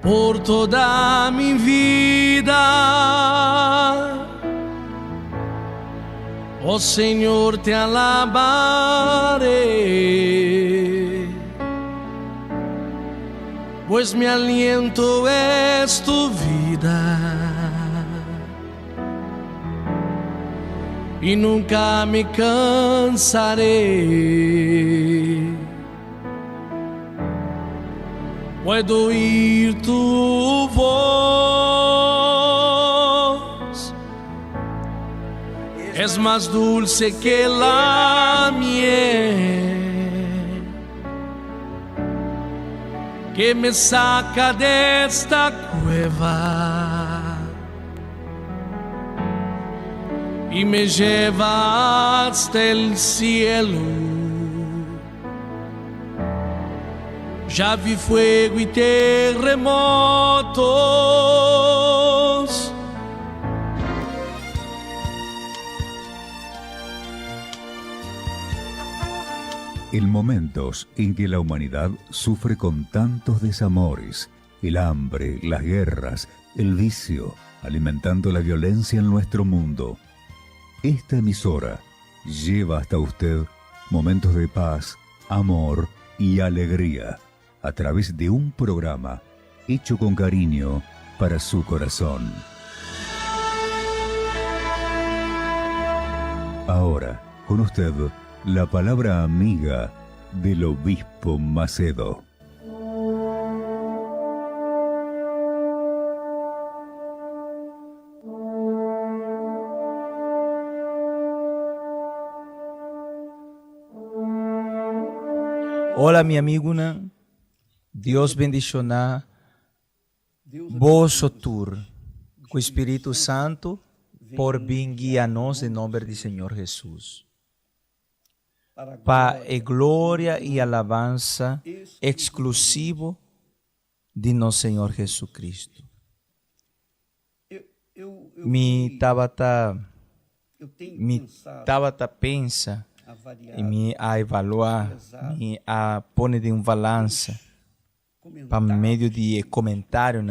por toda mi vida. Oh Señor, te alabaré, pues mi aliento es tu vida y nunca me cansaré. Puedo oír tu voz, es más dulce que la miel, que me saca de esta cueva y me lleva hasta el cielo. Ya vi fuego y terremotos. En momentos en que la humanidad sufre con tantos desamores, el hambre, las guerras, el vicio, alimentando la violencia en nuestro mundo, esta emisora lleva hasta usted momentos de paz, amor y alegría a través de un programa hecho con cariño para su corazón. Ahora, con usted, la palabra amiga del obispo Macedo. Hola mi amigo, Dios bendicionar vos sotur, com o Espírito Santo, por vir guiar-nos em nome do Senhor Jesus. Para a glória e alabança exclusivo de nosso Senhor Jesus Cristo. Me Tabata pensa e me a evaluar, me a pôr de balança para meio de comentário,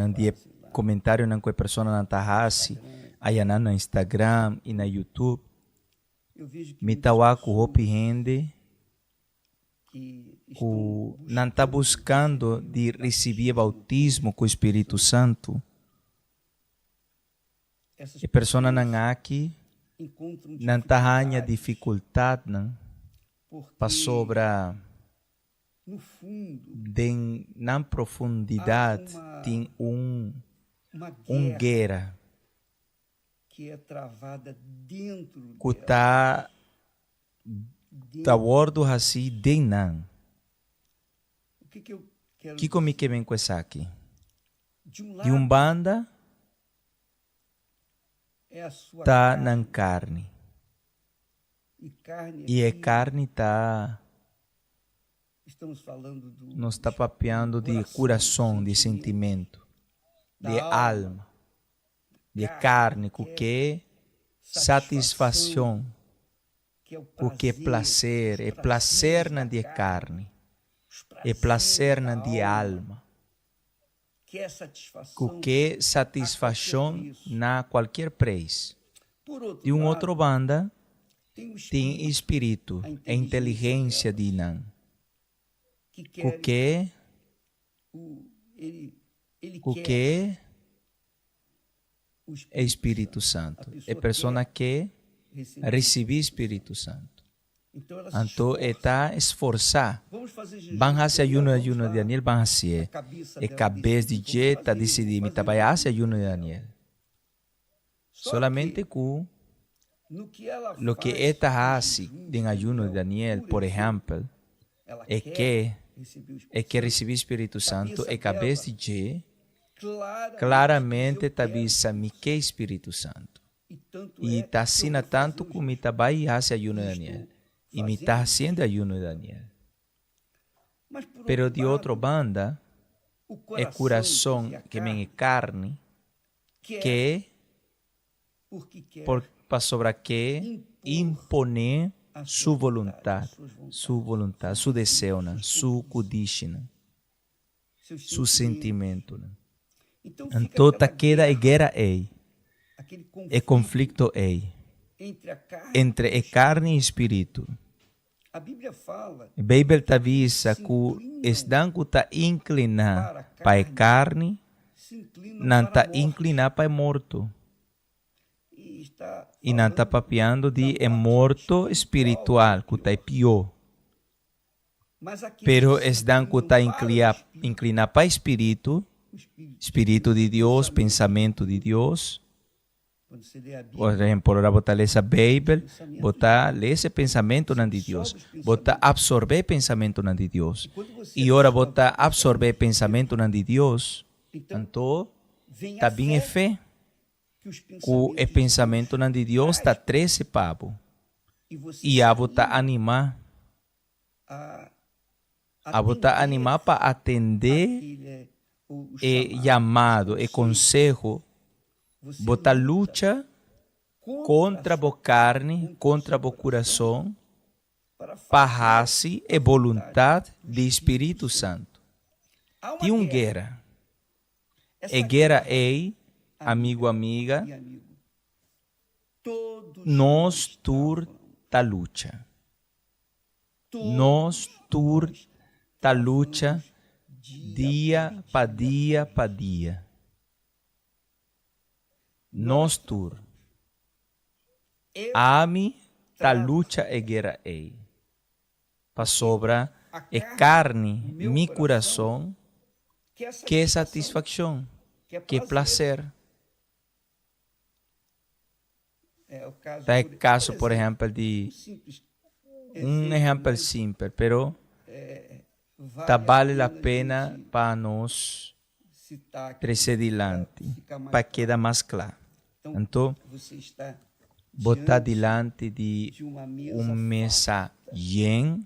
com a pessoa na tarraça, aí na Instagram e na YouTube. Me tawa compreende que não está buscando de receber bautismo com o Espírito Santo. A pessoa não aqui não está em dificuldade para sobre na profundidade tem guerra que é travada dentro que está da bordo assim de não. O que eu quero que comi que vem com essa aqui? De De banda é a sua tá carne, na carne e a carne tá estamos falando do nós está papeando de coração, de sentimento, de alma, de carne, com que satisfação, com que prazer, é prazer na de carne, é prazer na de alma, com que satisfação na qualquer preço. De outro banda tem espírito, a inteligência de não, com que é Espírito Santo. É pessoa que recebe Espírito Santo. Então, está esforçar. Van hacer ayuno de Daniel, van hacer. E cabeça de dieta decidir, me trabalhar ayuno de Daniel. Solamente com lo que esta hace em ayuno de Daniel, por exemplo, é que receber Espírito Santo e cabeça de dieta claramente tabiça-me que é Espírito Santo. E está sendo tanto como me trabalha hace ayuno de Daniel. E me está fazendo ayuno de Daniel. Pero de outra banda, é coração que me é carne, que para sobre que imponer sua vontade, seu desejo, seu codice, seu sentimento. Então Então fica queda a guerra aí, aquele o conflito aí, entre a carne entre a carne e o espírito. A Bíblia fala A Bíblia avisa que estão que está inclinado para a carne, se inclinam não para está a morte. inclinado para o morto. E está E não está papiando de morto espiritual, que está pior. Mas aqueles Pero que se estão que está inclinado para o espírito, o espírito, espírito de Deus, pensamento de Deus. quando você lê a Bíblia, Por exemplo, ora botar essa Bíblia, botar ler esse pensamento não de Deus, botar absorver pensamento não de Deus. quando você E ora botar absorver pensamento não de Deus, então então vem a também é fé. que os Que o pensamento não de Deus está 13 pavo. e você E a botar animar, a botar animar para atender aquele, o e chamado, e consejo, você botar luta contra a carne, contra o coração, para para a raça e vontade do Espírito Santo. Há uma Tem uma guerra. Essa E guerra é, amigo, amiga, e amigo, todos nós tur da luta. Nós tur da luta dia para dia para dia. Nós tur. Ami da luta e guerra é. Para sobra é carne, meu coração, que é satisfação, que é prazer. o caso, Tá caso, por exemplo, de simples exemplo simples, pero tá vale a pena para nós citar aqui, crescer adiante, ficar mais para quedar mais claro. Então, você está botar diante de de uma mesa mesa yen,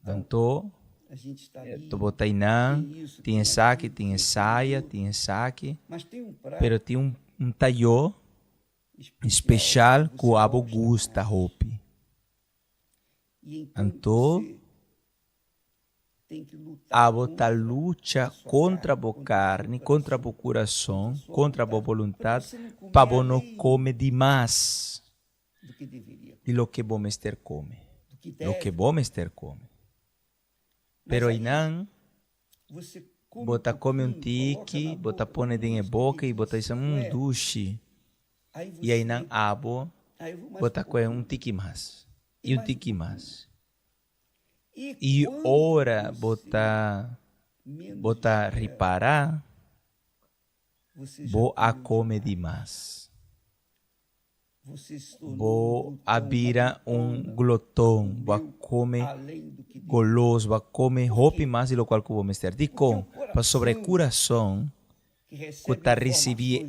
então, a gente está ali, tu botar inã, tem saque, tem saia, tem saque, mas tem um prato pero tem um talho especial que o abo gusta roupa. e então Então, você tem que lutar a botar luta contra a carne, contra o coração, contra a vontade, para não comer demais do que deveria, de lo que bom ester come. do que Lo deve. que bom ester come. Pero aí não, Você come bota come um pouquinho, coloca tique, na bota boca, põe em boca e bota isso duche. aí você, E aí não abo, aí eu vou mais bota um com um tique mais. E um tique mais. E E quando ora você botar menos reparar, você já vou a comeu comer demais. demais. Você se tornou Vou glutão, abrir um glotão, vou comer além do que goloso, vou comer roupa mais do qual que vou mestre. De com, para sobre o coração, que que recebe está receber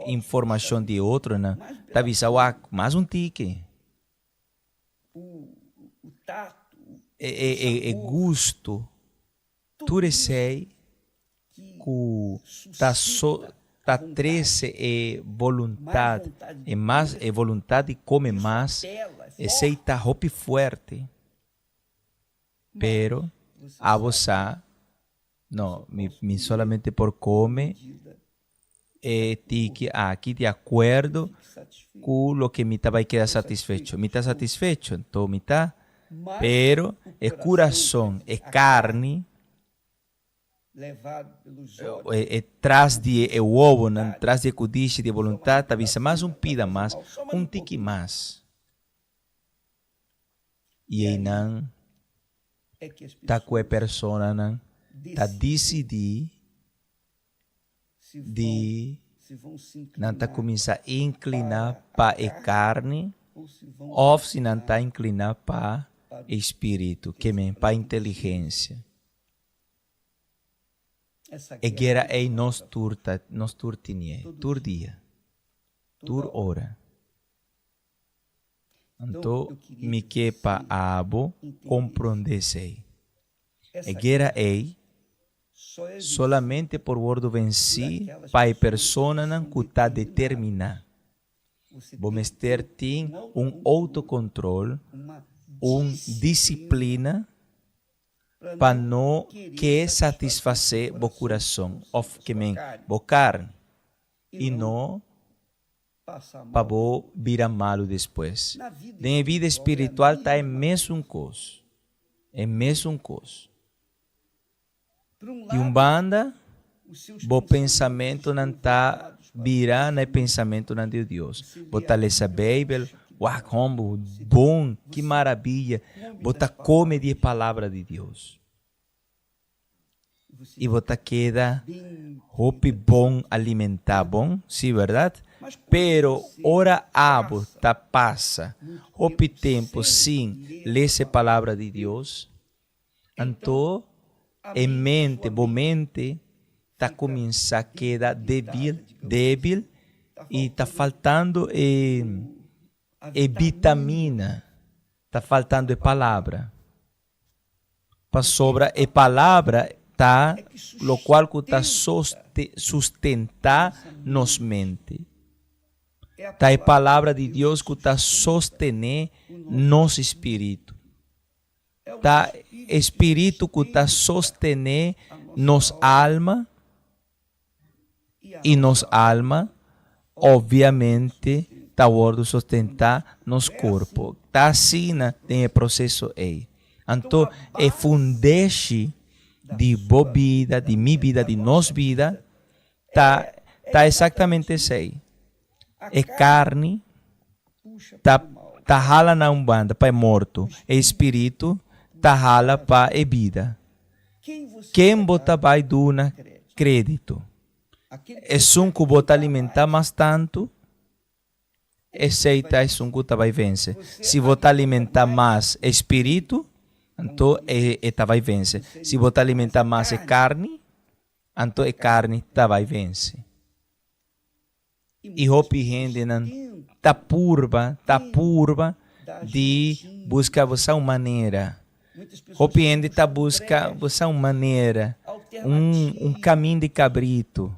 informações informação de outro, né? Tá avisando, mais um tique. o tato, É gosto. Tu sei que tá 13 é vontade, é mais é vontade de comer mais, é seita roupa forte. Pero a você não, me solamente por comer tique aqui de acordo com o que me vai quedar satisfeito. Me está satisfeito, então me está. Pero é coração, é carne, levado pelos olhos, é traz de o ovo, não traz de cudiche de vontade, talvez mais um pida mais, um tique mais. E aí não, é que as tá com a pessoas persona, não, tá decidir de se vão se não inclinar tá começar a inclinar para a carne, ou se vão ou se não tá inclinar para espírito, que men para inteligência. essa E guerra é nós turtinhe, tur dia, tur hora. Então, me que pa abo compreendesse. E guerra é só é solamente por word venci para a persona não que está determinada. você Vamos ter um autocontrole, uma uma disciplina para não querer satisfazer o coração, o carne, e não para virar malo depois. Na vida espiritual está em mesmo coisa. É mesmo coisa. De banda, o pensamento não está virando no pensamento de Deus. Você lê a Bíblia, uau, como bom, que maravilha. Você come a palavra de Deus. E você queda hope bom, alimentar bom, sim, verdade? Pero ora abo ta passa, hope tempo sim, lê a palavra de Deus. Então, em mente, tá começa a quedar débil e tá faltando vitamina, tá faltando palavra. Para sobra palavra tá, lo qual está sustentar nos mente. Tá a palavra de Deus que está sostener nosso espírito. Tá espírito que está sostener nos alma e nos alma, obviamente, está o sustentar nos corpo. Tá assim tem o processo aí. Então, é fundeixe de boa vida, de minha vida, de nossa vida, tá exatamente isso aí. É carne, tá rala na umbanda para morto. É espírito, tá rala para vida. Quem bota vai dar crédito? É um que bota alimentar mais tanto, aceita é um que vai vencer. Se bota alimentar mais espírito, então vai vencer. Se bota alimentar mais carne, então carne vai vencer. E hopi gente tá purva de buscar você uma maneira. Hopi gente tá busca você uma maneira, um caminho de cabrito,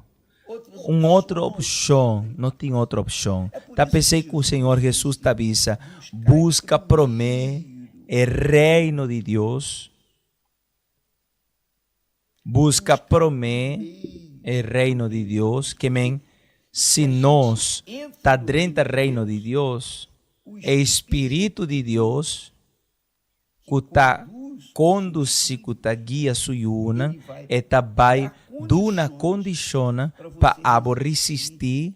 outra opção, não tem outra opção. Tá pensei que o Senhor Jesus tá avisa, busca promer o reino de Deus, busca promer o reino de Deus, que se nós está dentro do reino de Deus, é Espírito de Deus que está conduzir, que está guia suyuna, e vai dar uma condição para resistir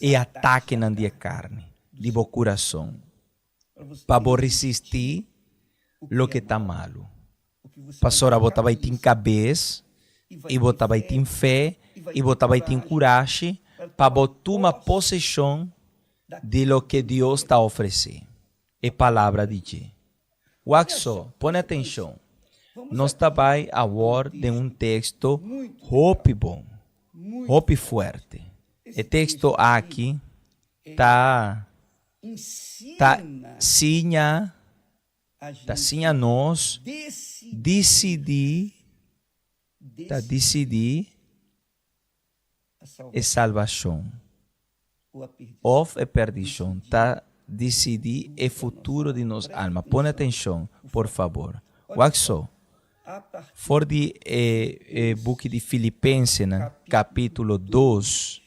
e ataque na dia carne, de bo coração, para resistir lo que está malo. Pastora, você vai ter cabeça, e você vai ter fé, e você vai ter coragem, para tomar possessão de lo que Deus está oferecendo. É palavra de Deus. Waxo, põe atenção. Nós estamos agora de texto hope bom, hope forte. O texto aqui está sinha nós decidir e salvação. Of e perdição. Tá decidir o futuro de nossa alma. Põe atenção, por favor. Waxo. For de book de Filipenses, capítulo 2.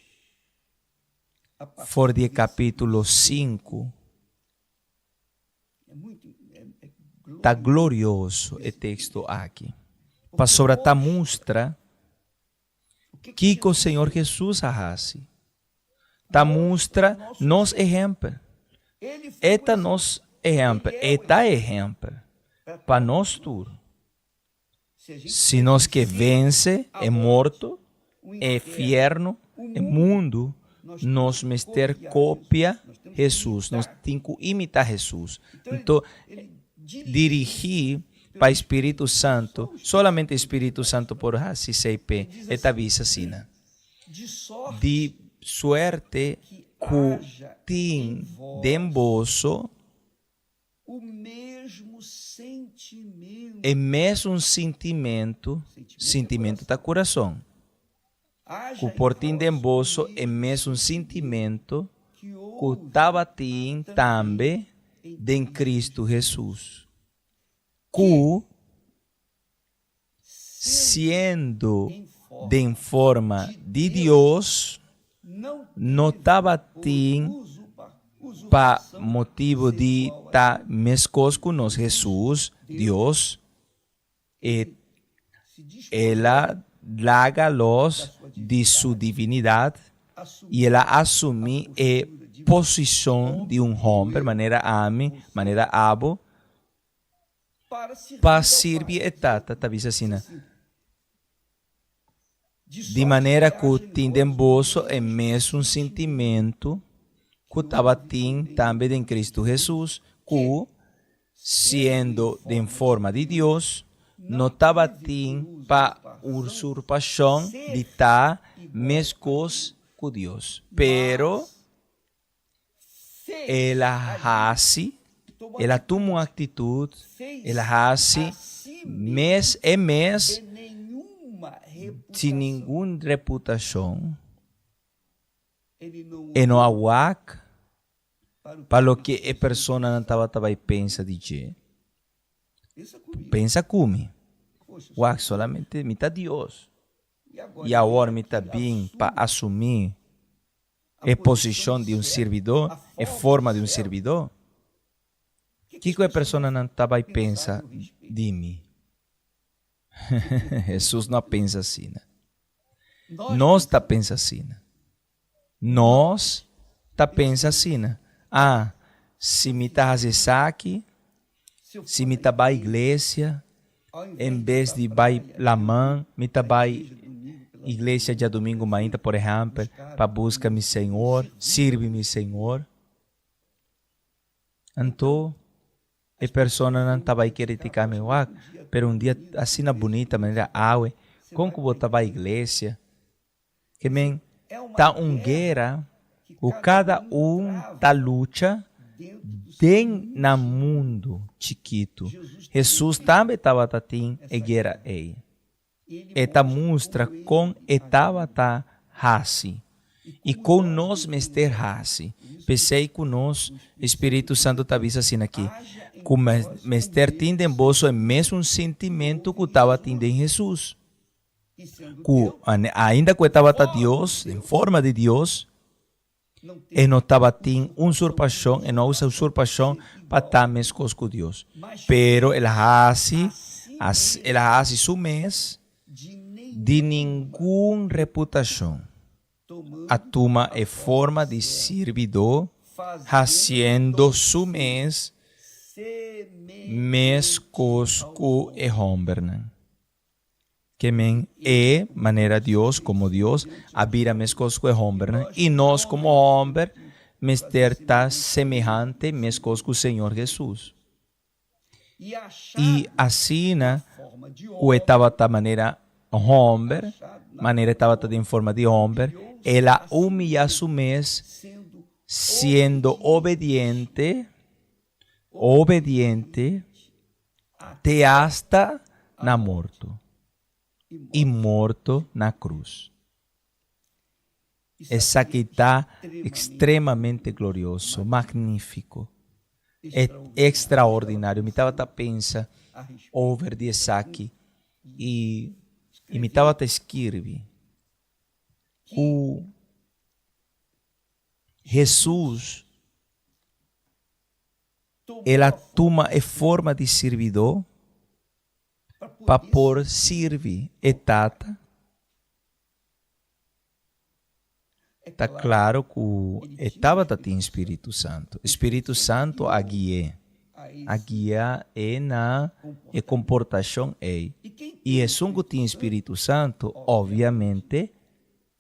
For de capítulo 5. Tá glorioso o texto aqui. Pastora, tá mostra que o Senhor Jesus faz. Tá mostra nos exemplo. Eta nos exemplo. Eta exemplo. Para nós tudo. Se nós que vence é morto, é inferno, é mundo, nós mester cópia Jesus. Nós temos que imitar Jesus. Então, dirigir para Espírito Santo, solamente Espírito Santo por assim CP, esta visa assim. De suerte que tem demboso o mesmo sentimento da coração. Que por tem demboso é mesmo sentimento que estava tendo também em Cristo Jesus. Que sendo de forma de Deus, não estava tendo para motivo de estar mescos com nós. Jesus, Deus, ela larga-los de sua divindade e ela assume a posição de homem, maneira homem, maneira abo, para servir a tata, talvez assim, de maneira que tem bolso é mesmo sentimento que estava tendo também em Cristo Jesus, que, sendo de forma de Deus, não estava tendo para usurpação de estar mescos com Deus. Pero, ela toma uma atitude, ela hace sem nenhuma reputação, e não aguaca para o que a pessoa não estava pensa de je. Pensa como? Uau, solamente me está Deus. E agora me está bem para assumir a posição de servidor, a forma de servidor. O que a pessoa não estava pensa de mim? Jesus não pensa assim. Nós está pensa assim. Nós está pensa assim. Se me está aqui, se me está à igreja, em vez de vai la mãe, me está à igreja de domingo ainda, por exemplo, para buscar meu Senhor, serve meu Senhor. Então, a pessoa não estava criticar meu pero um dia assim na bonita maneira como que eu estava à igreja, que tá guerra, o cada tá luta dentro no mundo chiquito. Jesus também estava tendo a guerra aí. Eta mostra com estava assim. E com nós mester assim. Pensei com nós, Espírito Santo está dizendo assim aqui. Com mester tendo em bolso é mesmo sentimento que estava tendo em Jesus. Ainda que estava Deus, em forma de Deus, e não estava tendo usurpação, e não usa usurpação para estar mescos com Deus. Pero ela hace su mês de nenhuma reputação. A toma é forma de servidor, fazendo su mês mescos com o homem. Que é maneira Deus, como Deus, habita mescos com o homem, e nós, como homem, mester está semelhante mescos com o Senhor Jesus. E assim, o estava da maneira homem, maneira estava em forma de homem, ela humilha a su mês, sendo obediente, até hasta na morto. E morto na cruz. Essa aqui está extremamente glorioso, magnífico, é extraordinário. Me estava a pensar over de aqui e me estava a escrever. O Jesus, ela toma a forma de servidor para por servir etata. Está claro que estava tem Espírito Santo. Espírito Santo a guia é na comportação é. E é só que tem Espírito Santo, obviamente,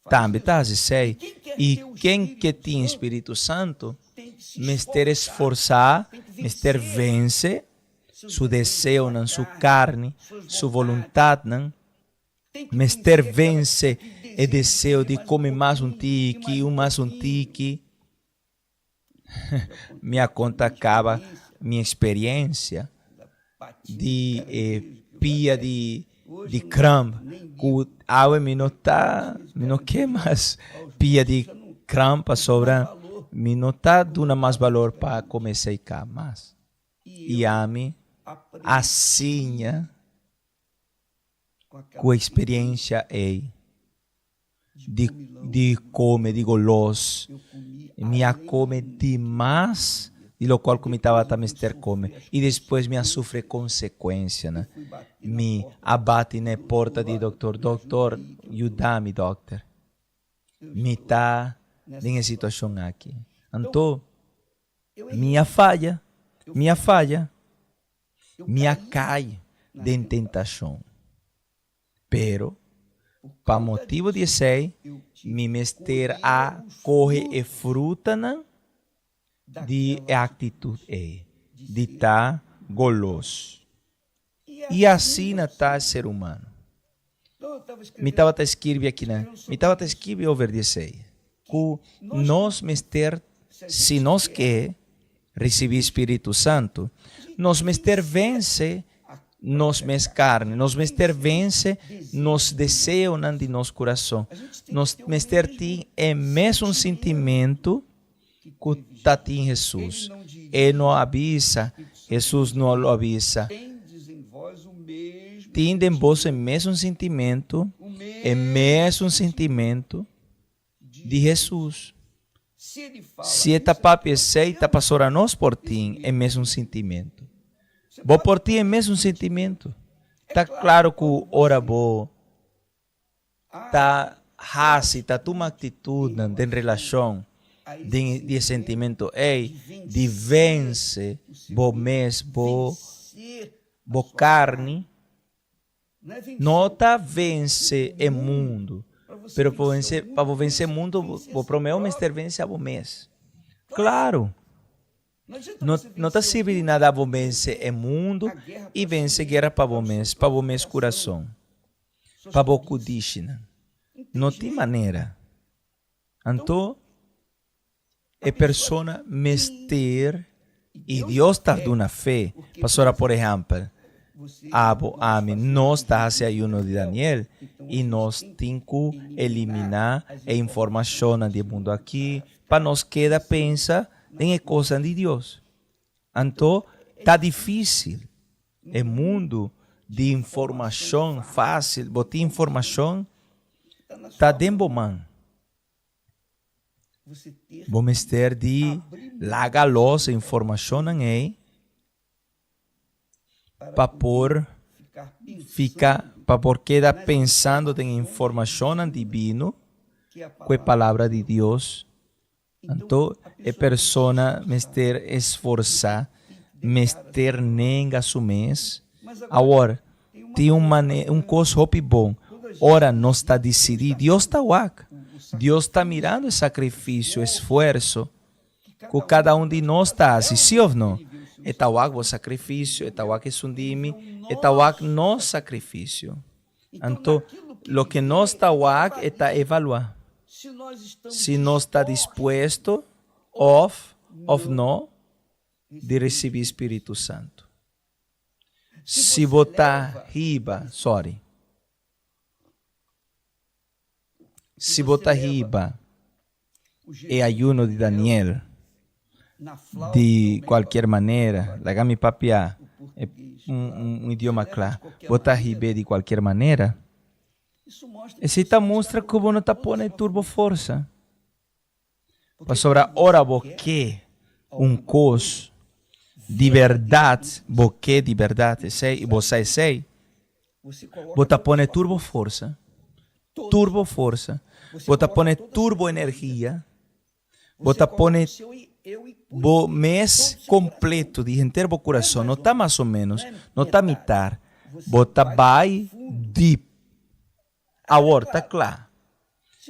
também está assim. E quem que tem Espírito Santo, mister esforçar, mister vence su desejo na sua carne, sua vontade, mister vence o desejo de comer mais mais um tique. Minha conta acaba, minha experiência de pia de crumb, que água me não quer mais pia de crumb para sobrar, me não está dando mais valor para começar a cá mais. E a mim, assim, com a experiência aí de comer, de goloso, me come demais, e lo qual comitava a mister come, e depois me sofre consequência, né? Me abate na porta de doutor, ajuda-me, doutor, me tá em situação aqui. Então, minha falha, me cai de tentação, pero para motivo de ser, me mester a correr e fruta de atitude, de estar goloso. E assim está ser humano. Me estava a escrever aqui, né? Me estava a escrever over 16. Que nós mester, se nós quer receber Espírito Santo, nós mester vence nos mes carne, nos mester vence nos desejos de nosso coração. Nos mester tem é mesmo sentimento que está em Jesus. Ele não avisa, Jesus não o avisa. Tem em vós o mesmo sentimento, de Jesus. Se está papi aceita, passou a nós por ti, é mesmo sentimento. Vou por ti é mesmo sentimento. Está claro que ora vou, está raça, está uma atitude de relação, de sentimento, de vence, vou mês, vou carne, não está vence o mundo, pero para vencer o mundo, vou prometer mister vence a mês. Claro. Não está servindo de nada para vencer o mundo e vencer guerra para o mês coração, para o kudishina. Não tem maneira. Então, a pessoa mester e Deus está dando fé. Pastora, por exemplo, nós está hacia ayuno de Daniel e nós temos que eliminar a informação do mundo aqui para nós queda pensa em coisa de Deus. Então, está difícil. É mundo de informação fácil. Botar informação está dentro man. Vamos ter de lagalos informação aí para por queda pensando em informação divino com a palavra de Deus. Então, a pessoa mester esforçar, mester nega su mês. Agora, tem coisa bom. Ora, não está decidido. Deus está wak. Deus está mirando o sacrifício, o esforço que cada de nós está assim, sim ou não? Está wak o sacrifício, está wak sundimi, está wak no sacrifício. Então, o que nós está wak está evaluar. Se nós está disposto, ou não, de receber Espírito Santo. Se botar riba, se botar riba é ayuno de Daniel, de qualquer maneira, lágame papiar, é idioma claro, botar riba de qualquer maneira, esse mostra que você não está pondo turbo força. Para sobre ora porque coisa de verdade, porque de verdade, sei, e você sei, você põe turbo força, você põe turbo energia, você põe o mês completo de inteiro o coração, não está mais ou menos, não está mitad, você vai deep. Agora, está claro.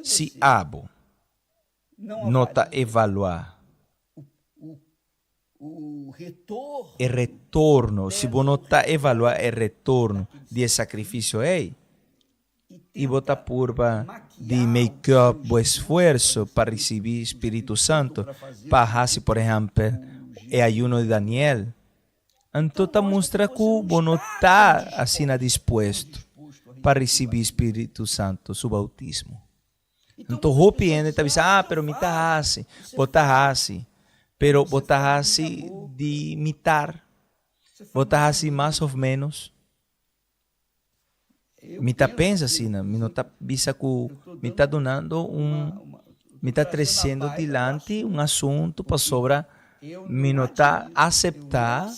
Se abo não está evaluar o retorno, se você não está evaluar o retorno de sacrifício aí, e botar purba de make-up o esforço para receber Espírito Santo, para fazer, por exemplo, o ayuno de Daniel, então mostra que você não está assim disposto para receber Espírito Santo, seu bautismo. Então, Hopi ainda está dizendo, pero me está assim, botar assim, pero botar assim de imitar, botar assim mais ou menos. Me tá pensa assim, me não tá bisacu, me tá donando me tá trazendo dilante assunto para sobra, me não tá aceitar,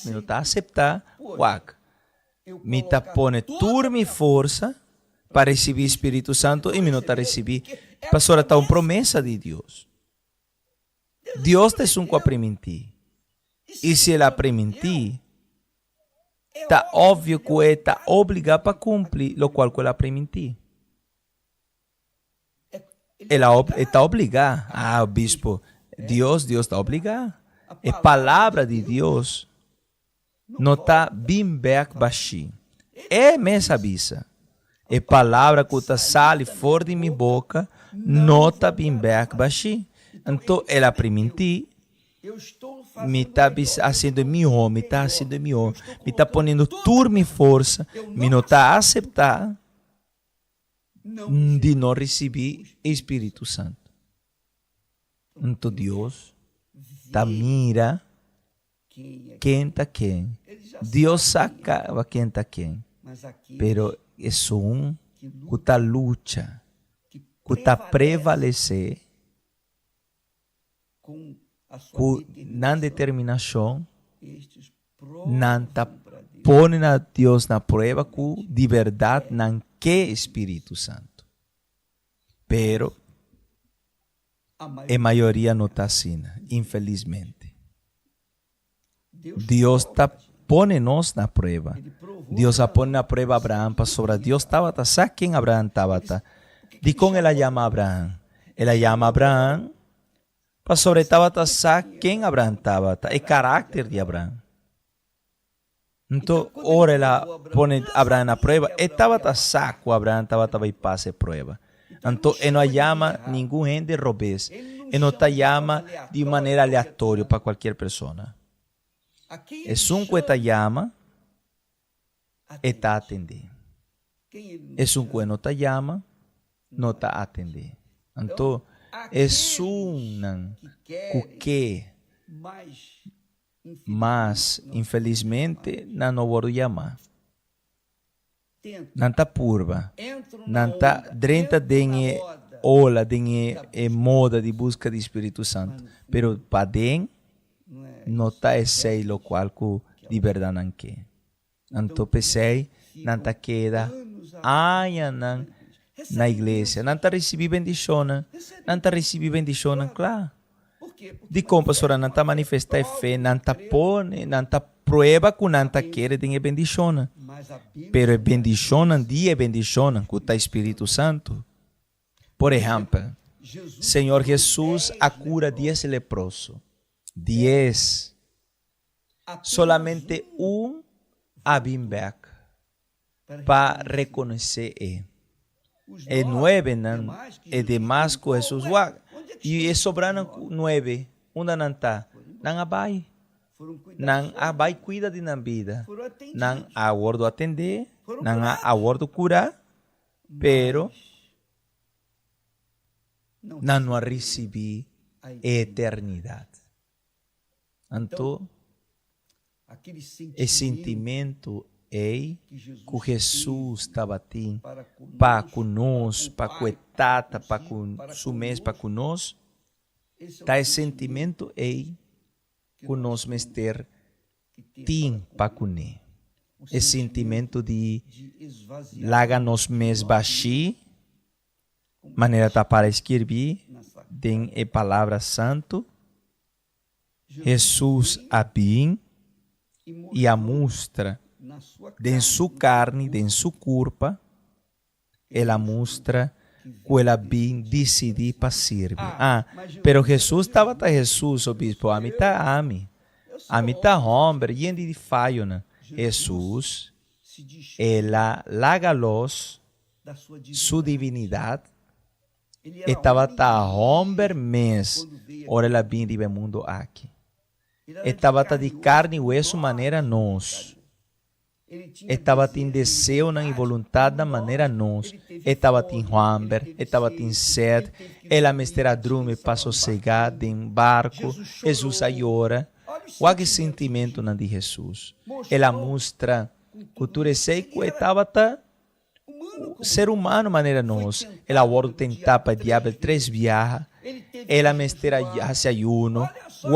uac. Me tá pone turma e força para receber Espírito Santo e me não tá receber, para sobra tá uma promessa de Deus. Deus te sunco a permitir. E se ele a permitir, está óbvio que ele está obrigado para cumprir o qual ele a permitir. Ele está obrigado. Ah, bispo, Deus está obrigado. A palavra de Deus não está bimbeak baixi. É mesmo avisa. A palavra que está sale fora de minha boca não está bimbeak baixi. Então, ele a permitir. Me está fazendo meu homem, me está ponendo turma e força, me não está aceitar de não receber Espírito Santo. Então Deus tá mira quem tá quem. Deus sacava quem tá quem. Pero é que está luta, que está prevalecer com na determinação, não tá põe a Deus na prova com de verdade não que Espírito Santo. Pero a maioria não está assim, infelizmente. Deus está põe nós na prova. Deus a põe na prova Abraão para sobre Deus estava, sabe quem Abraão estava? De como ela chama Abraão? Ela chama Abraão para sobre estava, sabe quem Abraão estava? O caráter de Abraão. Então, ora ela põe Abraão na prova, estava saco Abraão estava e passa a prova. Então, ele não chama ninguém de robês. Ele não chama de maneira aleatória para qualquer pessoa. É um que está chama, está atender. É um que não está chama, não está atender. Então, é um que mas, infelizmente, não vou chamar. Não está purva. Não está dentro de ola, de moda de busca de Espírito Santo. Pero para dentro, não está esse o qual de verdade não quer. Então, pensei, não está queda, na igreja. Não está recebendo bendição. Não está recebendo bendição, claro. De como pastora não está manifestar fé, não está põe, não está prova que não está querendo ter bendição. Pero a bendição dia é bendição com o Espírito Santo. Por exemplo, Senhor Jesus a cura 10 leprosos. 10. Solamente a bimbeak para reconhecer ele. E 9 não é demais com Jesus. E sobrando 9, onde não está? Não abai. Não abai cuida de na vida. Não aguardo atender, não aguardo curar, pero não recebi eternidade. Então, esse sentimento é que Jesus estava tendo para conosco, para coetata, para sumir para conosco. Tá esse sentimento é que nós mester tem para conosco. Esse sentimento de laga nos mes baixi, maneira tá para escrever, tem a palavra santo, Jesus a bem e a mostra de sua carne, de sua corpo, ela mostra que ela bem decidir para servir. Pero Jesus estava tá Jesus, o bispo, a mim tá homem, gente de falho, né? Jesus, ela larga luz, sua divinidade, estava tá homem mesmo, ora ela bem de mundo aqui. Estava tá de carne e hueso maneira nós. Estava em desejo e vontade da maneira nós. Estava em hambre, estava em sede. Ela mestera drume para sossegar em barco. Jesus a ora. Olha que sentimento de Jesus. Ela mostra que tu receio que estava o ser humano maneira nós. Ele aborda tentar para o diabo 3 viajas. Ele mestera hacia ayuno.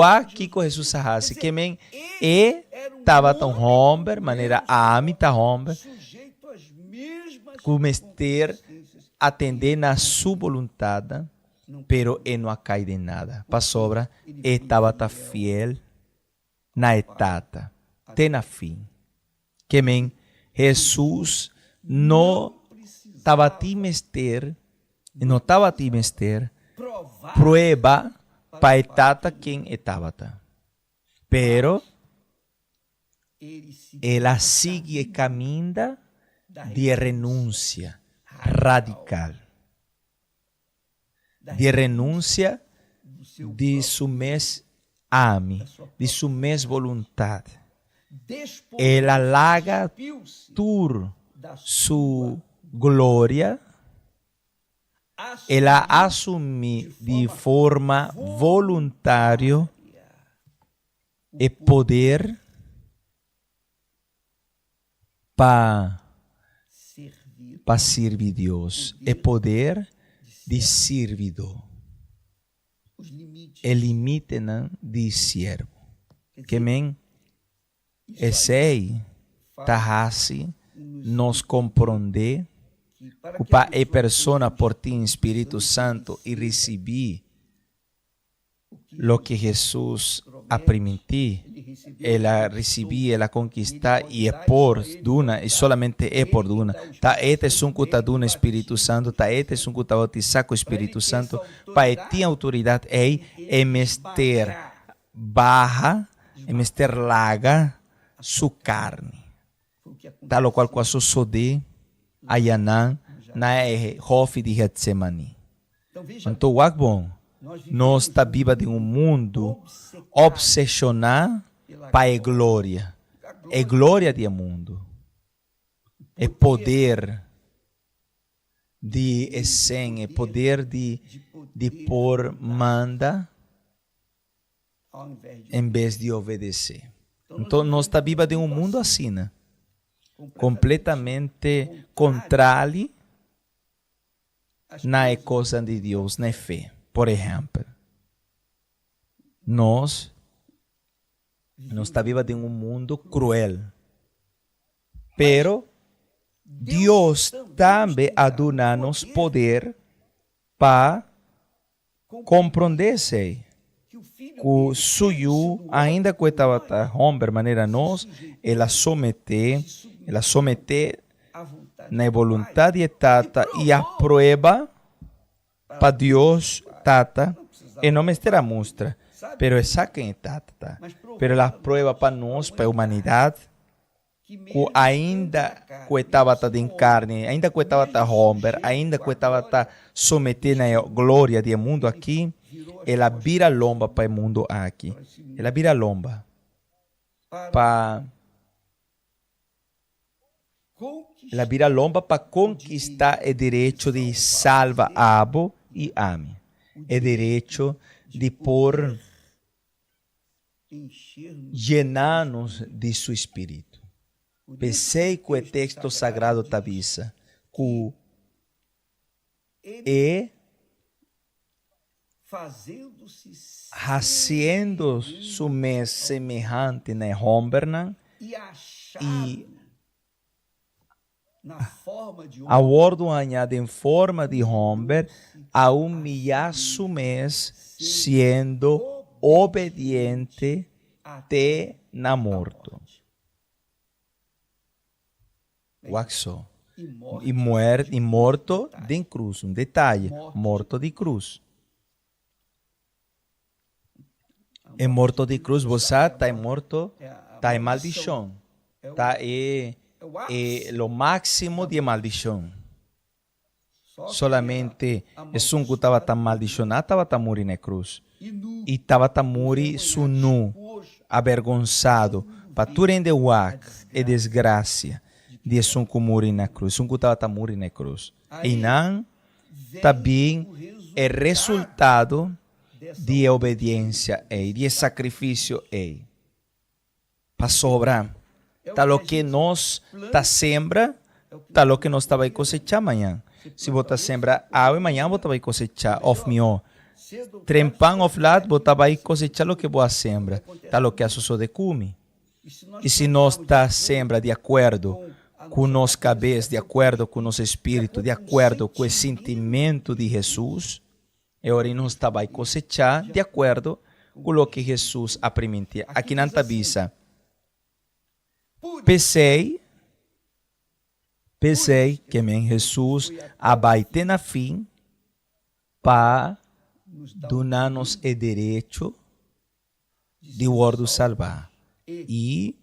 Aqui com Jesus hace que men estava tão homem, maneira ami tá homem, comester atender na sua vontade, pero ele não cai de nada. Para sobra, estava tá fiel na etapa, até na fim. Que men Jesus não estava a mester, não estava a mester, prueba para etapa quem estava. Pero ela sigue caminho de renúncia radical, de renúncia de sua mes ame, de sua mes vontade. Ela larga toda sua glória, ela assume de forma voluntária o poder para servir Deus, o poder de servidor, o limite de servo. Que men esse aí tarrasse nos compreender para a pessoa por ti Espírito Santo e receber o que Jesus a permitir, ela receber, ela conquistar e é por duna, e solamente é por duna. Tá, este é um que duna Espírito Santo, tá, este é um que bautizar com o Espírito Santo, para ter autoridade é mester barra, é mester laga sua carne. Tal qual com a sua sode, Ayanã, na hofe de Getsemani. Então, o bom, nós está viva de um mundo obsessionar para a glória. É glória do mundo. É poder de essência, é poder de por manda em vez de obedecer. Então, nós está viva de um mundo assim, né? Completamente contrário na coisa de Deus, na fé. Por exemplo, nós está viva de um mundo cruel, pero Deus também dá-nos poder para compreender-se. O suyo, ainda que estava homem, maneira nós, ela somete na vontade de Tata e a prova para Deus, Tata, e não me estará mostra, pero é quem Tata, pero a prova para nós, para a humanidade, que ainda que estava em carne, ainda que estava homem, ainda que estava sometido na glória do mundo aqui, ela vira lomba para o mundo aqui. Ela vira lomba para conquistar o direito de salvar abo e ame. O direito de por llenar-nos de seu espírito. Pensei que o texto sagrado avisa que fazendo-se mes semejante na homem e a ordem añade em forma de homem a humilhar-se mes sendo obediente até na morte. Waxo. E morto de cruz. Um detalhe. Morto de cruz. É morto de cruz. Você está morto. Está em maldição. Está o máximo de maldição. Solamente é um que estava tão maldicionado, estava a morrer na cruz. E estava a morrer nu, avergonçado, para tudo em dewac e desgraça. De um que morre na cruz, um que estava a morrer na cruz. E não, também é resultado de obediência e de sacrifício para sobrar. Tal que nós sembra, tá lo que nós vai cosechar amanhã. Se você sembra algo, amanhã você vai cosechar of mio. Trempan of lat, você vai cosechar lo que você sembra. Tá lo que a de cume. E se nós tá sembra de acordo com nossa cabeça, de acordo com nosso espírito, de acordo com o sentimento de Jesus, agora nós tá vai cosechar de acordo com o que Jesus apresentou. Aqui na Tabisa, pensei que Jesus vai ter na fim para dar-nos o direito de ordo salvar e,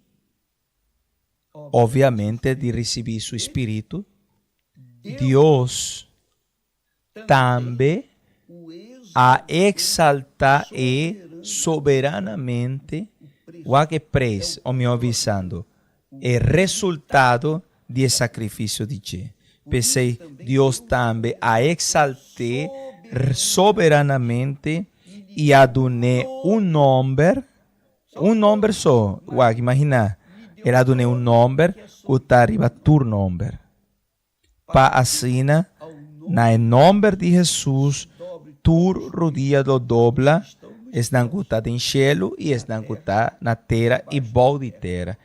obviamente, de receber seu Espírito. Deus também a exaltar e soberanamente o que prez, o me avisando, é resultado do sacrifício de Jesus. Pensei, Deus também a exaltar soberanamente e a donar um nome só. Imagina, ele a donar um nome que está arriba tu nome. Para assim, na nome de Jesus, tu rodilha lo dobla, estão cutadas em cielo e estão cutadas na terra e bol de terra.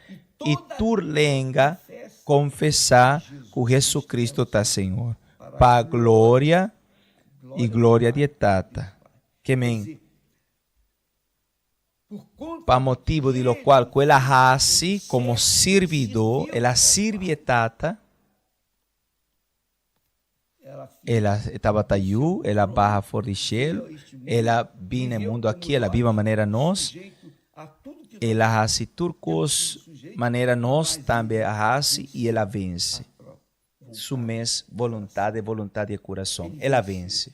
E tu lenga confessar que Jesus Cristo está Senhor. Para glória e glória de Tata. Que men. Para motivo de lo qual ela hace como servidor, ela sirve Tata. Ela estava taiu, ela barra fora de cielo, ela vem no mundo aqui, ela vive a maneira nós, ela hace turcos, maneira nós também hace e ela vence. Sua vontade de coração, ela vence.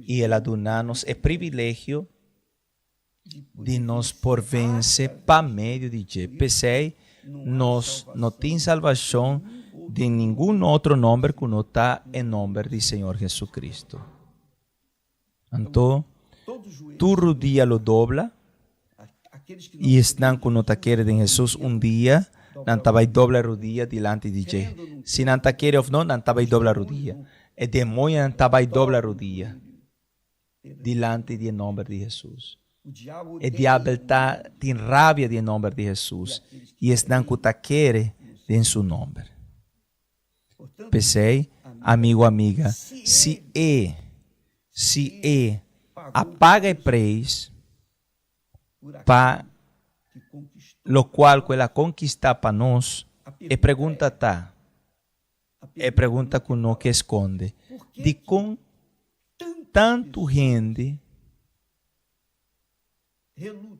E ela dá-nos o privilégio de nos por vencer para meio de Jesus. Pensei, nós não temos salvação de nenhum outro nome que não está em nome do Senhor Jesus Cristo. Então, tu rodilha lo dobla e estão com nota querer de Jesus dia, não vai doblar rodilha diante de Jesus. Se não está querer ou não vai doblar rodilha. O demônio não vai doblar rodilha diante do nome de Jesus. O diabo tem rabia do nome de Jesus e estão com taquere em seu nome. Pensei, amigo, amiga, se apaga e preço para lo qual ela conquista para nós, e pergunta que não que esconde, de com tanto gente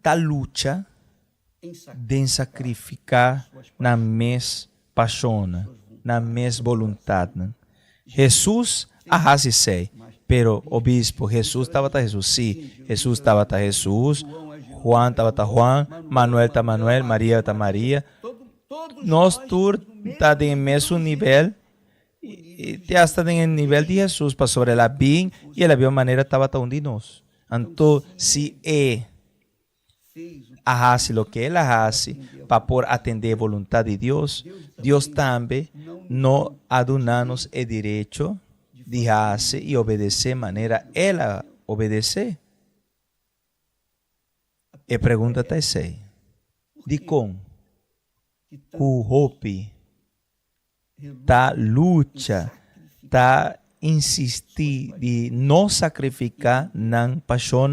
da luta de sacrificar na mes paixão, na mes vontade. Jesus arrasa sei, pero o bispo Jesus estava Jesus, sim, Jesus estava Jesus, Juan estava Juan, Manuel está Manuel, Maria está Maria. Nós todos está em mesmo nível e está em nível de Jesus para sobre ela bem e ela viu maneira estava onde nós. Então, se hace lo que ela hace para por atender a vontade de Deus, Deus também não aduna-nos o direito de fazer e obedecer maneira ela obedecer. E pergunta está essa: de com o hope tá luta, tá insistir de não sacrificar na paixão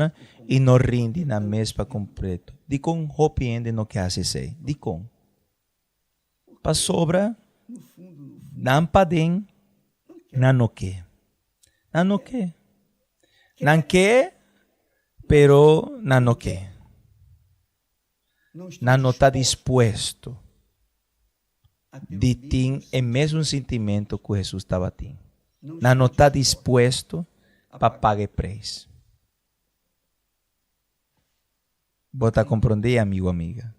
e não rinde na mesma completo. De com hope ainda não quer fazer. De com para sobra não padem não quer. Não quer. Não quer, pero não quer. Não está disposto de ter o mesmo sentimento que Jesus estava tendo. Não está disposto para pagar preço. Você compreender, amigo, amiga?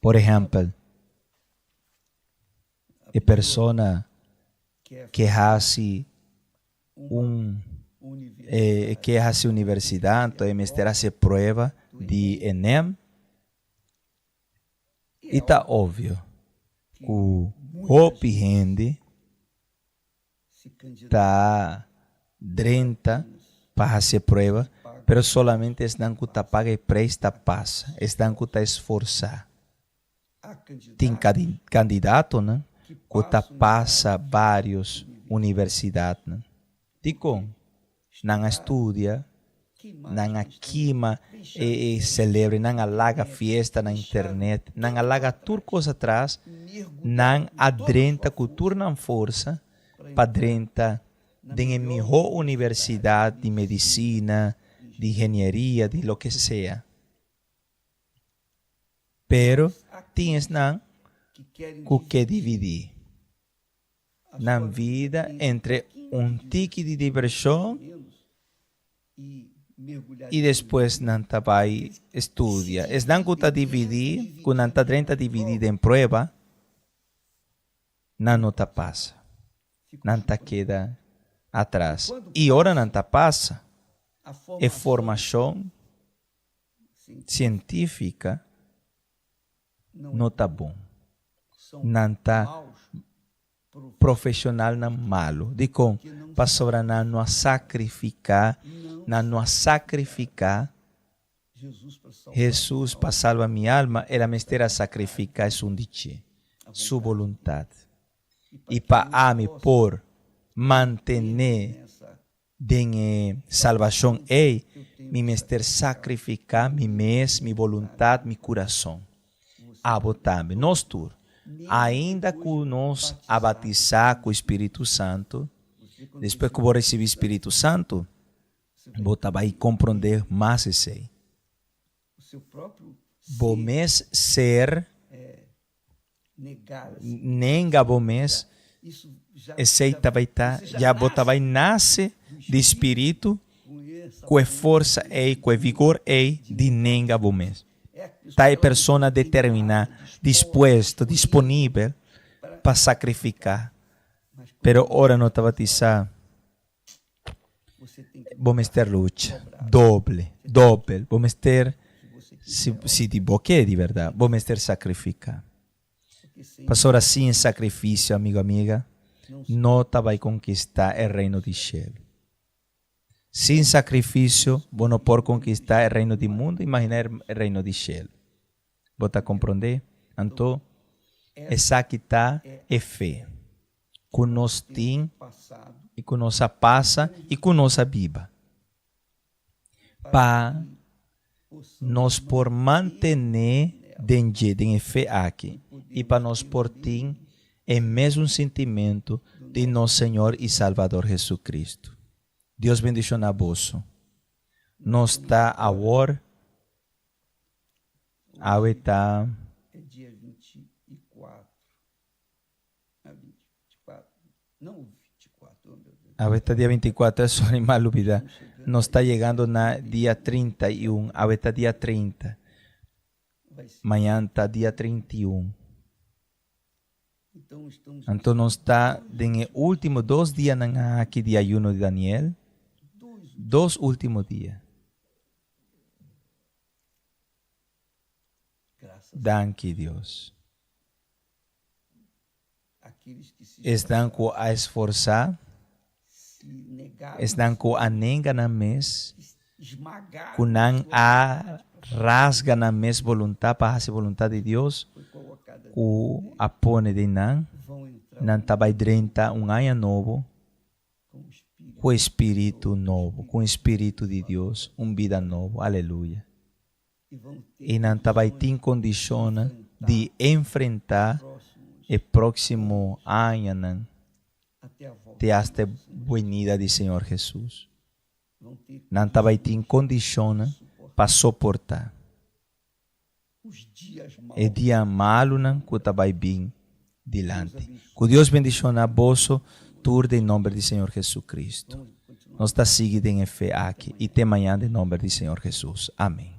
Por exemplo, a pessoa que hace que hace universidade, então é mestre hace prueba de Enem, E está óbvio que o Hope Gente está drenta para fazer prova, mas solamente estão que está paga e presta passa, estão que está esforçar. Tem candidato, né? Que está passa várias universidades, né? Digo, não estudia, não queima e celebra, não alaga festa na internet, não alaga tudo coisa atrás, não adrenta cultura na força, para drenta de melhor universidade de medicina, de engenharia, de lo que seja. Pero tens não que dividir na vida entre tique de diversão e depois não vai estudia. Es não que está dividir, que não está drenta dividida em prova, não está passa, não está queda atrás. E ora não está passa, é formação científica não está bom, não está profissional não malo. Digo, pastora não a sacrificar, Jesus para salvar minha alma, ela me terá sacrificar um de sua vontade. E para mim por manter de salvação me mester sacrificar mi mes, mi vontade, mi coração. Também nós todos, ainda que nós a batizar com o Espírito Santo, depois que vou receber o Espírito Santo, vou também compreender mais isso aí. Vou mes ser nega vou mes esse também já vou também nasce de Espírito com força e com vigor de nega vou mes. Está a pessoa determinada, disposto, disponível para sacrificar. Pero ora não está batizar. Vamos ter luta. Doble. Vamos ter, se de boque de verdade, vamos ter sacrificar. Pastor, assim em sacrifício, amigo, amiga, não vai conquistar o reino de céu. Sem sacrifício, você não pode conquistar o reino do mundo, imaginar o reino de céu. Você está compreendendo? Então, essa aqui está é fé. Que nós temos, e que nós passa, e que nós viva. Para nós por manter dentro de fé aqui, e para nós por ter o mesmo sentimento de nosso Senhor e Salvador Jesus Cristo. Deus bendiga na bolsa. Nós está agora. Agora está. É dia 24. 24. Não, 24. Oh, meu Deus. Agora está dia 24, é só animal dúvida. Nós está chegando na dia 31. Agora está dia 30. Amanhã está dia 31. Então nós está nos últimos 2 dias aqui de ayuno de Daniel. 2 últimos dias. Danke Deus. Estão com a esforçar, estão com a nega na mes, com a rasga na mes vontade para fazer vontade de Deus, com a pone de não vai drenta ano novo, com espírito novo, com espírito de Deus, vida nova, aleluia. E não vai ter condição de enfrentar o próximo ano até a venida do Senhor Jesus. Não vai ter condição para suportar. O dia malo que vai vir dilante. Que Deus bendiga a bolso, tudo em nome do Senhor Jesus Cristo. Nós está seguindo em fé aqui e até amanhã em nome do Senhor Jesus. Amém.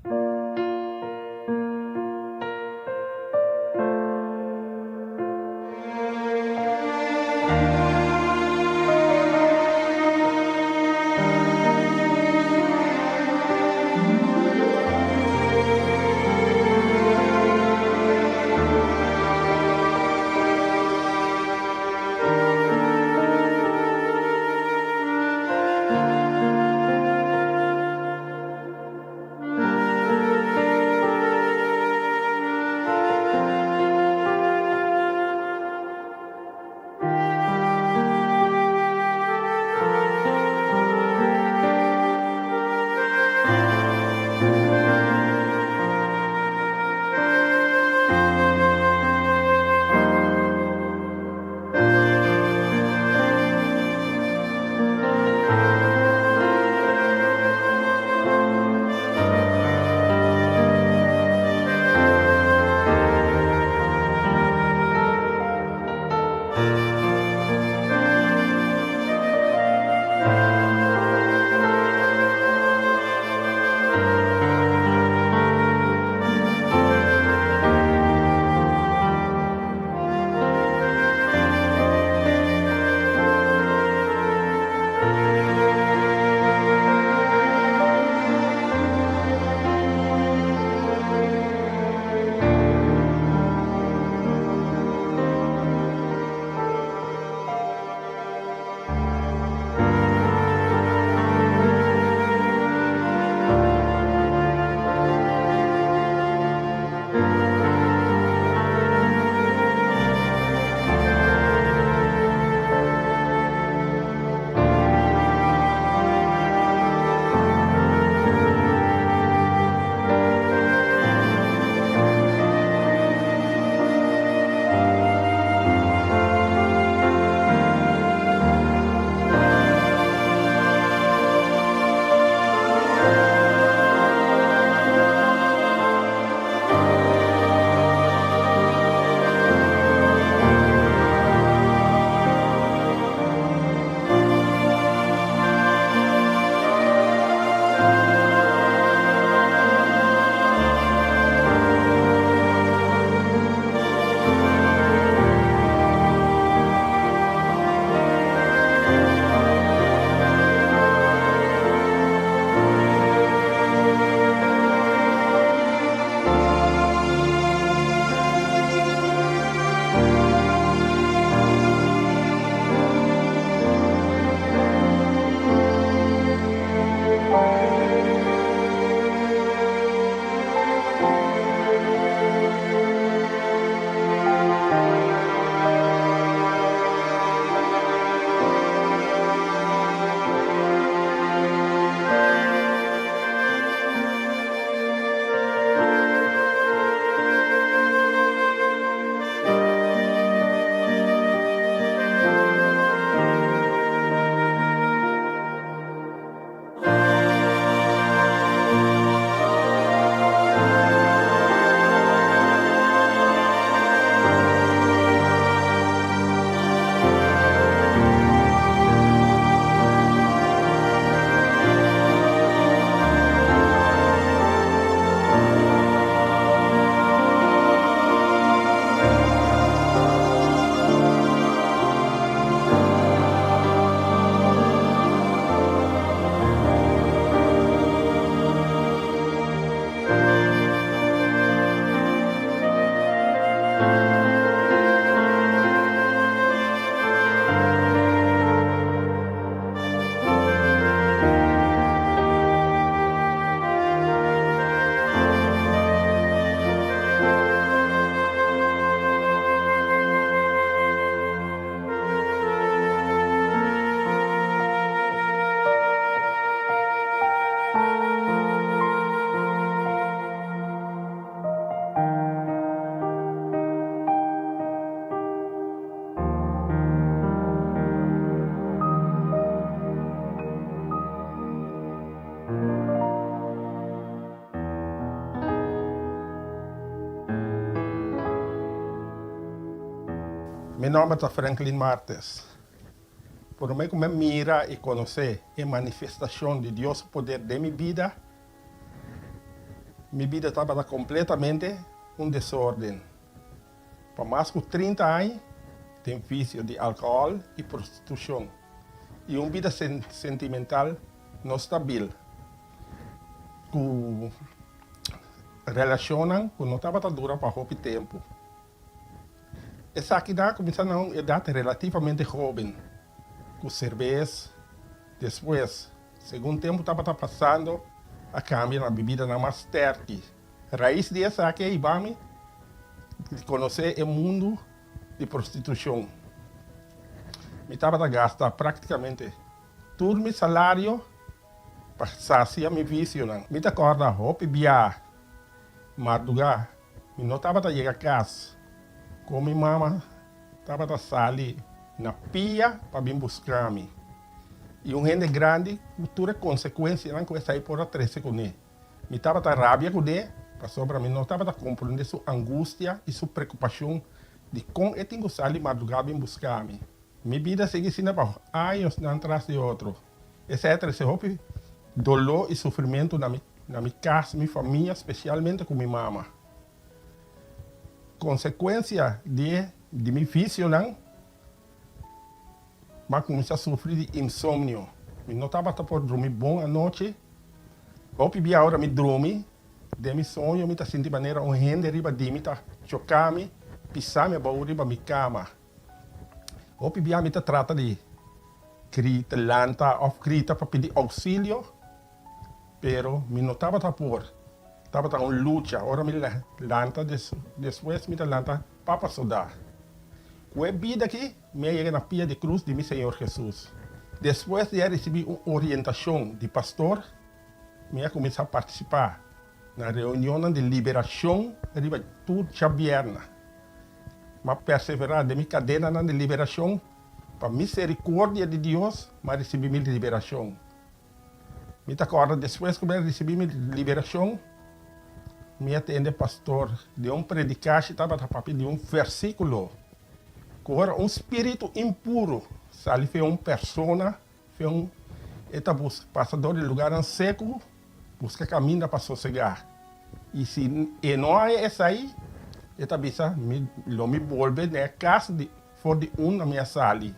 Meu nome é Franklin Martes. Por mim, como mira e conhecer a manifestação de Deus, o poder de minha vida estava completamente um desordem. Por mais de 30 anos, tem vício de álcool e prostituição. E uma vida sentimental não estável. Que relacionam que não estava dura para muito tempo. Essa aqui começou a uma idade relativamente jovem. Com cerveja, depois, segundo tempo, estava passando a cambiar na bebida na mais terque. Raiz dessa aqui é vamos conhecer o mundo de prostituição. Me estava a gastar praticamente todo o meu salário para saciar meu vício. Me acorda, roupa biar, madrugar. Me não estava a chegar a casa. Com minha mama, estava a sair na pia para vir buscar-me. E um gente grande, cultura consequência, não que sair por atrás com ele. Me estava a rabia com ele, passou para mim, não estava a compreender sua angústia e sua preocupação de como eu tenho que sair madrugada vir buscar-me. Minha vida segue sendo para anos não atrás de outro. Esse é esse dolor e sofrimento na minha casa, minha família, especialmente com minha mama. Consequência de meu vício, não? Mas comecei a sofrer de insônia. Eu não estava por dormir bom à noite. Hoje, a hora me dormi, de meu sonho, eu me senti de maneira um rende riba de mim, chocar-me, pisar-me, baú riba minha cama. Hoje, a me trata de grita, lanta, ou grita para pedir auxílio, pero me não estava por. Estava uma luta, agora me lanta, depois me lanta para estudar. Com a vida aqui, me cheguei na pia de cruz de meu Senhor Jesus. Depois de receber uma orientação de pastor, me comecei a participar na reunião de liberação de tudo Xavierna. Mas perseverar de minha cadeira de liberação, para misericórdia de Deus, mas recebi minha liberação. Me acorda, depois que eu recebi minha liberação, me atende pastor de um predicante, estava a papel de um versículo. Agora, um espírito impuro, ali foi uma pessoa, foi um passador de lugar seco, busca caminho para sossegar. E se não é essa aí, esta bisa me volve na casa de for de na minha sala.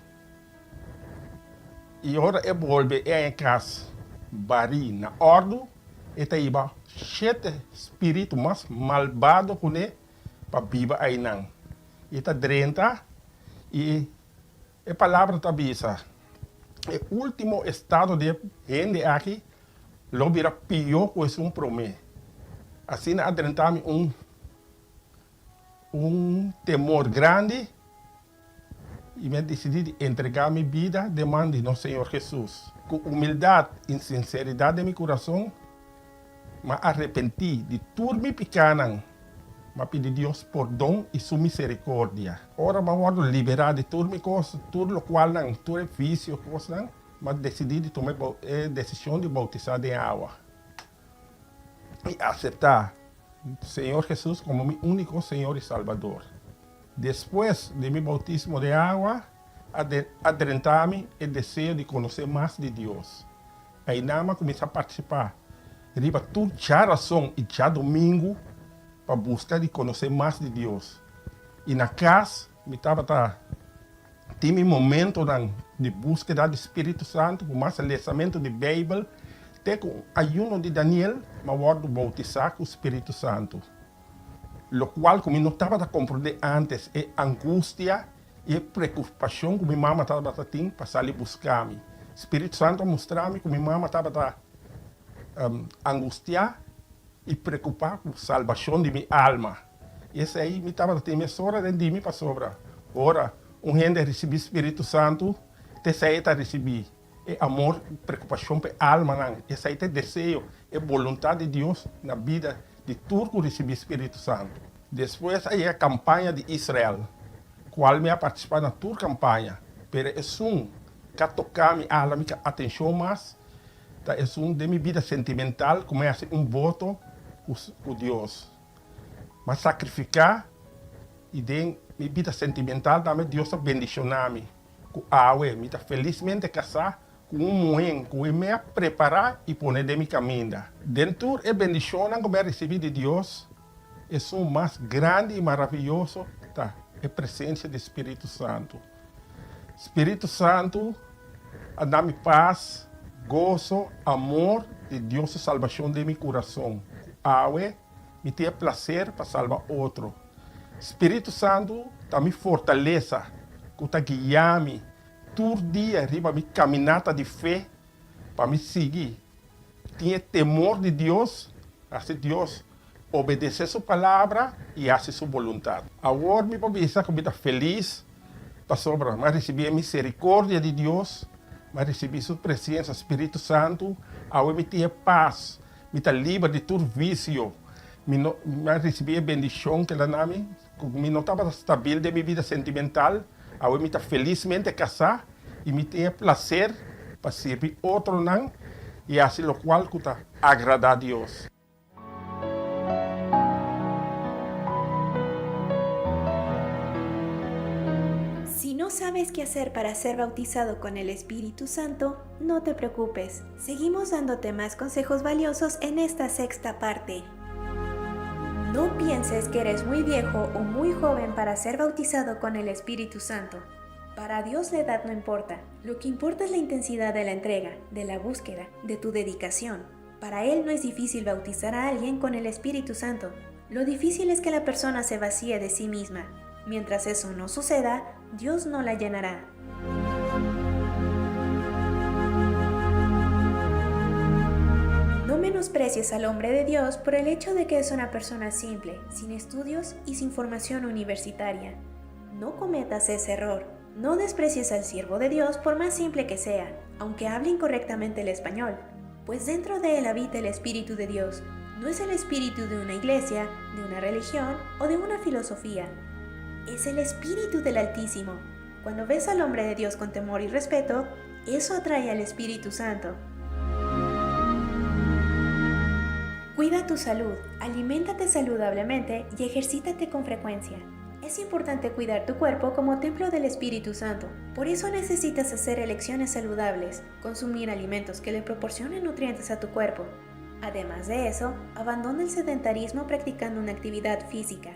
E agora eu volve em casa, bari na ordem, esta iba 7 espíritos mais malvados com ele, para viver aí não. Esta drenta, e a palavra da bisa, o último estado de gente aqui, lo vira pior que um promê. Assim, adrentame um temor grande e me decidi entregar minha vida demande no Senhor Jesus. Com humildade e sinceridade de meu coração, me arrependi de tudo me pequeno, mas pedi a Deus perdão e sua misericórdia. Ora, me vou liberar de tudo me coisa, tudo o qual não, tudo é vício, coisa não, mas decidi de tomar a decisão de bautizar em água. E aceitar o Senhor Jesus como meu único Senhor e Salvador. Depois de meu bautismo de água, adentrar-me o desejo de conhecer mais de Deus. Aí nada comecei a participar. Riba tudo já razão e já domingo para buscar de conhecer mais de Deus. E na casa, me estava tinha um momento de búsqueda do Espírito Santo, com mais lançamento de Bíblia, até com a ajuda de Daniel, mas vou bautizar com o Espírito Santo. O qual, como não estava a compreender antes, é angústia e preocupação que minha mãe estava tendo para sair buscar-me. O Espírito Santo mostrava-me que minha mãe estava angustiar e preocupar com a salvação de minha alma. E esse aí me estava tendo hora dentro de mim para sobra. Ora, gente recebe o Espírito Santo, te sai a receber. É amor, preocupação para a alma. Não. Esse aí é desejo, é vontade de Deus na vida de tudo que recebe o Espírito Santo. Depois aí a campanha de Israel, qual me participar na tua campanha. Pero é que tocar minha alma, minha atenção mais, é de minha vida sentimental, começa voto com Deus. Mas sacrificar e de minha vida sentimental também Deus bendicionar-me. Com água, me tá felizmente casar com mulher, com me preparar e pôr de meu caminho. Dentro é bendição que eu recebi de Deus, é o mais grande e maravilhoso, tá? É a presença do Espírito Santo. Espírito Santo, dá-me paz, gozo, amor de Deus e salvação de meu coração. Água, me tem prazer para salvar outro. Espírito Santo, me fortaleza, que está guiando-me todo dia, arriba minha caminhada de fé, para me seguir. Tinha temor de Deus, assim Deus obedecer sua palavra e fazer sua vontade. Agora, me pode dizer que eu estou feliz, mas recebi a misericórdia de Deus, mas recebi sua presença, Espírito Santo, agora me tinha paz, me está livre de todo vício, mas recebi a bendição que ela me não estava estável de minha vida sentimental, agora me está felizmente casar e me tem prazer para servir outro não, e assim o qual está agradar a Deus. Si no sabes qué hacer para ser bautizado con el Espíritu Santo, no te preocupes. Seguimos dándote más consejos valiosos en esta sexta parte. No pienses que eres muy viejo o muy joven para ser bautizado con el Espíritu Santo. Para Dios la edad no importa. Lo que importa es la intensidad de la entrega, de la búsqueda, de tu dedicación. Para Él no es difícil bautizar a alguien con el Espíritu Santo. Lo difícil es que la persona se vacíe de sí misma. Mientras eso no suceda, Dios no la llenará. No menosprecies al hombre de Dios por el hecho de que es una persona simple, sin estudios y sin formación universitaria. No cometas ese error. No desprecies al siervo de Dios por más simple que sea, aunque hable incorrectamente el español, pues dentro de él habita el Espíritu de Dios. No es el espíritu de una iglesia, de una religión o de una filosofía. Es el Espíritu del Altísimo. Cuando ves al hombre de Dios con temor y respeto, eso atrae al Espíritu Santo. Cuida tu salud, aliméntate saludablemente y ejercítate con frecuencia. Es importante cuidar tu cuerpo como templo del Espíritu Santo. Por eso necesitas hacer elecciones saludables, consumir alimentos que le proporcionen nutrientes a tu cuerpo. Además de eso, abandona el sedentarismo practicando una actividad física.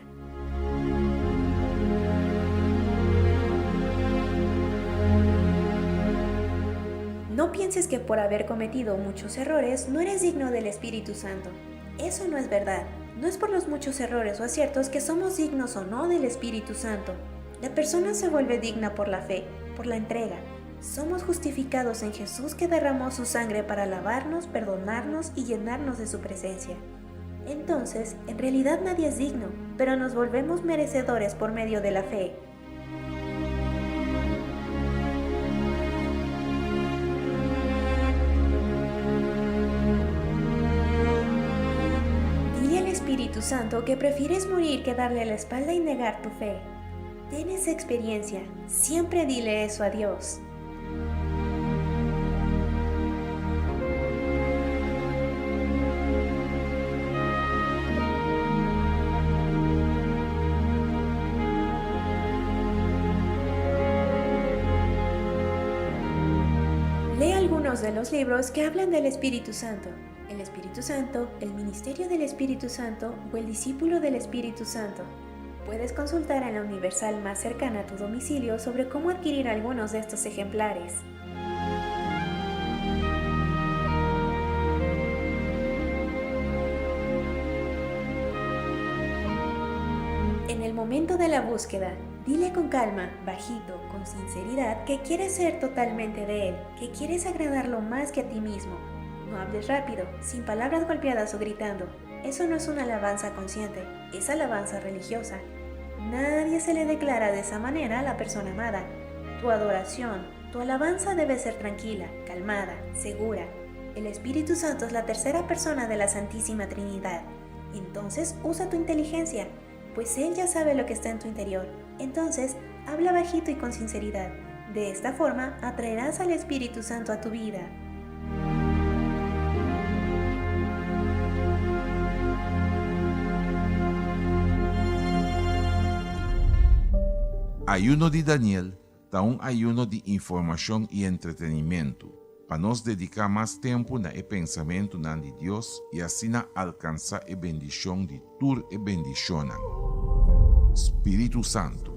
No pienses que por haber cometido muchos errores no eres digno del Espíritu Santo. Eso no es verdad. No es por los muchos errores o aciertos que somos dignos o no del Espíritu Santo. La persona se vuelve digna por la fe, por la entrega. Somos justificados en Jesús que derramó su sangre para lavarnos, perdonarnos y llenarnos de su presencia. Entonces, en realidad nadie es digno, pero nos volvemos merecedores por medio de la fe. Espíritu Santo que prefieres morir que darle la espalda y negar tu fe. Ten esa experiencia, siempre dile eso a Dios. Lee algunos de los libros que hablan del Espíritu Santo. El Espíritu Santo, el ministerio del Espíritu Santo o el discípulo del Espíritu Santo. Puedes consultar en la Universal más cercana a tu domicilio sobre cómo adquirir algunos de estos ejemplares. En el momento de la búsqueda, dile con calma, bajito, con sinceridad, que quieres ser totalmente de Él, que quieres agradarlo más que a ti mismo. No hables rápido, sin palabras golpeadas o gritando. Eso no es una alabanza consciente, es alabanza religiosa. Nadie se le declara de esa manera a la persona amada. Tu adoración, tu alabanza debe ser tranquila, calmada, segura. El Espíritu Santo es la tercera persona de la Santísima Trinidad. Entonces usa tu inteligencia, pues Él ya sabe lo que está en tu interior. Entonces, habla bajito y con sinceridad. De esta forma, atraerás al Espíritu Santo a tu vida. Ayuno de Daniel está un ayuno de información y entretenimiento, para nos dedicar más tiempo na el pensamiento de Dios y así na alcanzar la bendición de tur e bendicionan. Espíritu Santo.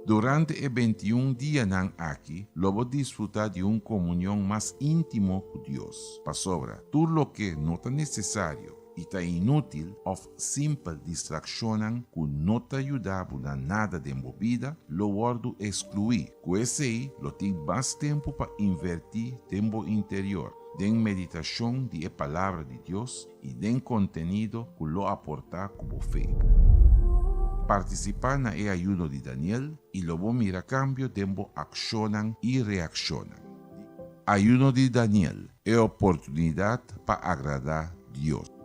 Durante el 21 días aquí, lobo disfrutar de una comunión más íntimo con Dios. Para sobra, todo lo que no está necesario y está inútil o simple distracción que no te ayuda a nada de movida, lo guardo excluir. Con ese lo tengo más tiempo para invertir tiempo interior, en meditación de la palabra de Dios y en contenido que lo aporta como fe. Participar en el ayuno de Daniel y luego mira cambio de accionan y reaccionan. Ayuno de Daniel es oportunidad para agradar a Dios.